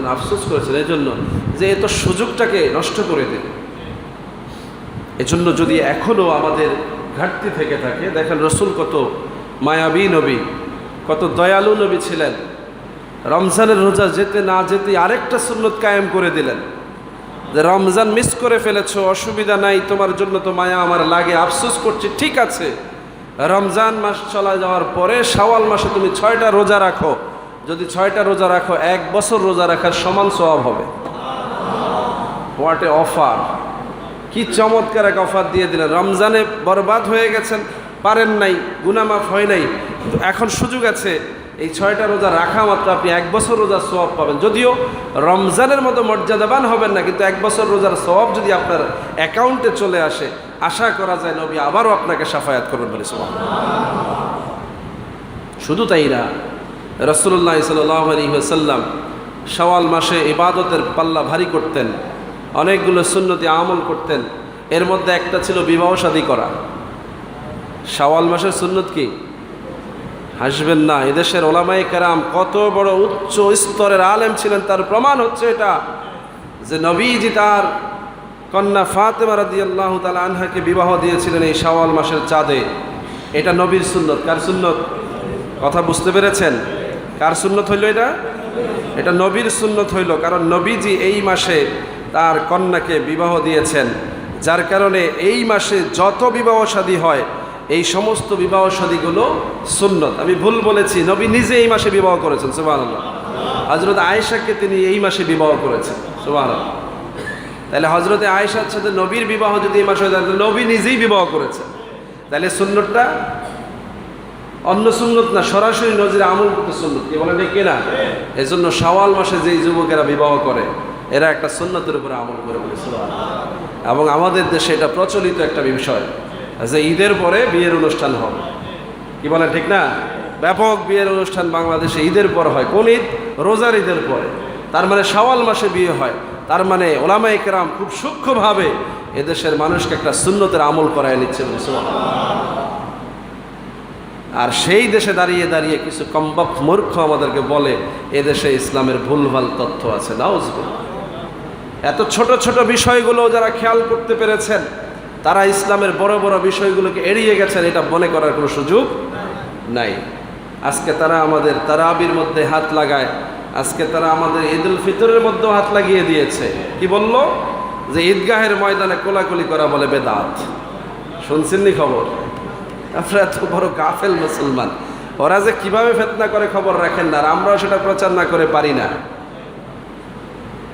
জন্য আফসোস করেছেন এই জন্য যে এত সুযোগটাকে নষ্ট করে দিল। এজন্য যদি এখনও আমাদের ঘাটতি থেকে থাকে, দেখেন রসুল কত মায়াবী নবী, কত দয়ালু নবী ছিলেন। রমজানের রোজা যেতে না যেতে আরেকটা সুন্নত কায়েম করে দিলেন যে রমজান মিস করে ফেলেছো, অসুবিধা নাই, তোমার জন্য তো মায়া আমার লাগে, আফসোস করছি, ঠিক আছে, রমজান মাস চলে যাওয়ার পরে শাওয়াল মাসে তুমি 6টা রোজা রাখো, যদি 6টা রোজা রাখো 1 বছর রোজা রাখার সমান সওয়াব হবে। What a offer! কি চমৎকার এক অফার দিয়ে দিলেন। রমজানে বরবাদ হয়ে গেছেন, পারেন নাই, গুনাহ মাফ হয় নাই, কিন্তু এখন সুযোগ আছে, এই 6টা রোজা রাখা মাত্র আপনি 1 বছর রোজার সওয়াব পাবেন। যদিও রমজানের মতো মর্যাদাবান হবেন না, কিন্তু 1 বছর রোজার সওয়াব যদি আপনার অ্যাকাউন্টে চলে আসে, আশা করা যায় নবী আবারও আপনাকে শাফায়াত করবেন বলে। শুধু তাই না, রাসূলুল্লাহ সাল্লাল্লাহু আলাইহি ওয়াসাল্লাম শাওয়াল মাসে ইবাদতের পাল্লা ভারী করতেন, অনেকগুলো সুন্নতি আমল করতেন। এর মধ্যে একটা ছিল বিবাহ শাদী করা। শাওয়াল মাসের সুন্নত কি? হাসবেন না, এদেশের ওলামায়ে কেরাম কত বড় উচ্চ স্তরের আলেম ছিলেন তার প্রমাণ হচ্ছে এটা যে নবীজি তার কন্যা ফাতেমা রাদিয়াল্লাহু তাআলা আনহাকে বিবাহ দিয়েছিলেন এই শাওয়াল মাসের চাঁদে। এটা নবীর সুন্নত। কার সুন্নত? কথা বুঝতে পেরেছেন? কার সুন্নত হইল এটা? এটা নবীর সুন্নত হইল, কারণ নবীজি এই মাসে তার কন্যাকে বিবাহ দিয়েছেন, যার কারণে এই মাসে যত বিবাহ শাদী হয় এই সমস্ত বিবাহ শাদীগুলো সুন্নত। আমি ভুল বলেছি, নবী নিজে এই মাসে বিবাহ করেছেন, সুবহানাল্লাহ। হযরত আয়েশাকে তিনি এই মাসে বিবাহ করেছেন, সুবহানাল্লাহ। তাহলে হযরত আয়েশার সাথে নবীর বিবাহ যদি এই মাসে হয়, তাহলে নবী নিজেই বিবাহ করেছেন। তাহলে সুন্নতটা অন্য সুন্নত না, সরাসরি নজরে আমল করতে সুন্নত। কি বলেন ঠিক না? এই জন্য শাওয়াল মাসে যেই যুবকেরা বিবাহ করে এরা একটা সুন্নতের উপরে আমল করে বলে, সুবহানাল্লাহ। এবং আমাদের দেশে এটা প্রচলিত একটা বিষয় যে ঈদের পরে বিয়ের অনুষ্ঠান হবে। কি বলেন ঠিক না? ব্যাপক বিয়ের অনুষ্ঠান বাংলাদেশে ঈদের পর হয়। কোন ঈদ? রোজার ঈদের পরে। তার মানে শাওয়াল মাসে বিয়ে হয়। তার মানে ওলামায়ে কেরাম খুব সূক্ষ্মভাবে এদেশের মানুষকে একটা সুন্নতের আমল করায় নিচ্ছে, আর সেই দেশে দাঁড়িয়ে দাঁড়িয়ে কিছু কমবক্ত মূর্খ আমাদেরকে বলে এদেশে ইসলামের ভুলভাল তথ্য আছে। নাউজুবিল্লাহ। এত ছোট ছোট বিষয়গুলো যারা খেয়াল করতে পেরেছেন তারা ইসলামের বড় বড় বিষয়গুলোকে এড়িয়ে গেছেন, এটা মনে করার কোনো সুযোগ নাই। আজকে তারা আমাদের তারাবির মধ্যে হাত লাগায়, আজকে তারা আমাদের ঈদুল ফিতরের মধ্যেও হাত লাগিয়ে দিয়েছে। কি বলল? যে ঈদগাহের ময়দানে কোলাকুলি করা বলে বেদাত। শুনছেননি খবর? আপনারা এত বড় গাফেল মুসলমান, ওরা যে কিভাবে ফিতনা করে খবর রাখেন না, আর আমরাও সেটা প্রচার না করে পারি না।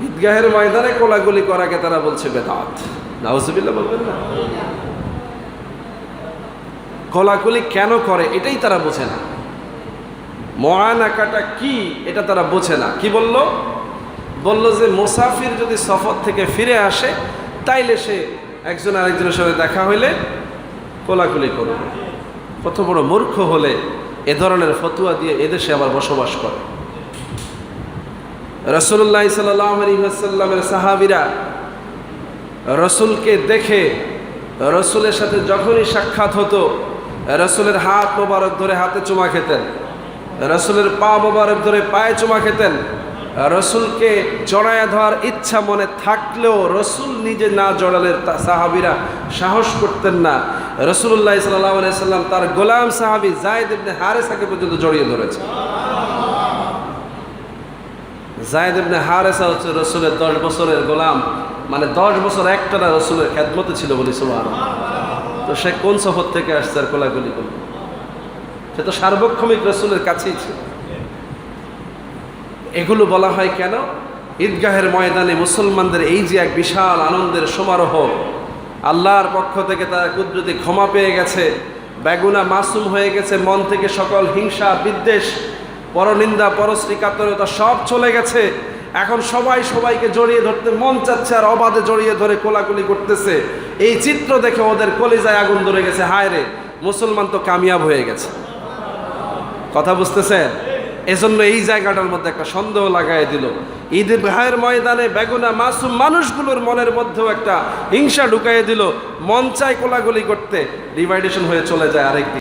ঈদগাহের ময়দানে কোলাকুলি করাকে তারা বলছে বেদাত। নাউজুবিল্লাহ বলবেন না? কোলাকুলি কেন করে এটাই তারা বোঝে না। মুআনাকাটা কি এটা তারা বোঝে না। কি বলল? বলল যে মুসাফির যদি সফর থেকে ফিরে আসে তাইলে সে একজন আরেকজনের সাথে দেখা হইলে কোলাকুলি করবে। কত বড় মূর্খ হলে এ ধরনের ফতোয়া দিয়ে এদেশে আবার বসবাস করে। রাসূলুল্লাহ সাল্লাল্লাহু আলাইহি ওয়াসাল্লামের সাহাবীরা রসুলকে দেখে রসুলের সাথে যখনই সাক্ষাৎ হতো রসুলের হাত মোবারক ধরে হাতে চুমা খেতেন, রসুলের পা মোবারক ধরে পায়ে চুমা খেতেন। রসুলকে জড়ায়া ধরার ইচ্ছা মনে থাকলেও রসুল নিজে না জড়ালে সাহাবীরা সাহস করতেন না। রাসূলুল্লাহ সাল্লাল্লাহু আলাইহি ওয়াসাল্লাম তার গোলাম সাহাবী যায়েদ ইবনে হারেসাকে পর্যন্ত জড়িয়ে ধরেছে। যায়েদ ইবনে হারেসা হচ্ছে রসুলের 10 বছরের গোলাম, মানে 10 বছর একটানা রসুলের খেদমতে ছিল বলি, সুবহানাল্লাহ। তো সে কোন সফর থেকে আসছে আর কোলাকুলি করল? সে তো সার্বক্ষণিক রসুলের কাছেই ছিল। এগুলো বলা হয় কেন? ঈদগাহের ময়দানে মুসলমানদের এই যে এক বিশাল আনন্দের সমারোহ, আল্লাহর পক্ষ থেকে তারা কুদরতি ক্ষমা পেয়ে গেছে, বেগুনা মাসুম হয়ে গেছে, মন থেকে সকল হিংসা বিদ্বেষ পরনিন্দা পরশ্রী কাতরতা সব চলে গেছে। এখন সবাই সবাইকে জড়িয়ে ধরতে মন চাচ্ছে আর অবাধে জড়িয়ে ধরে কোলাকুলি করতেছে। এই চিত্র দেখে ওদের কলিজায় আগুন ধরে গেছে, হায় রে মুসলমান তো কামিয়াব হয়ে গেছে। কথা বুঝতেছেন? এজন্য এই জায়গাটার মধ্যে একটা সন্দেহ লাগাই দিল। ঈদগাহের ময়দানে বেগুনা মাসুম মানুষগুলোর মনের মধ্যেও একটা হিংসা ঢুকাইয়ে দিল, মন চায় কোলাগুলি করতে, ডিভাইডেশন হয়ে চলে যায় আরেকদিকে।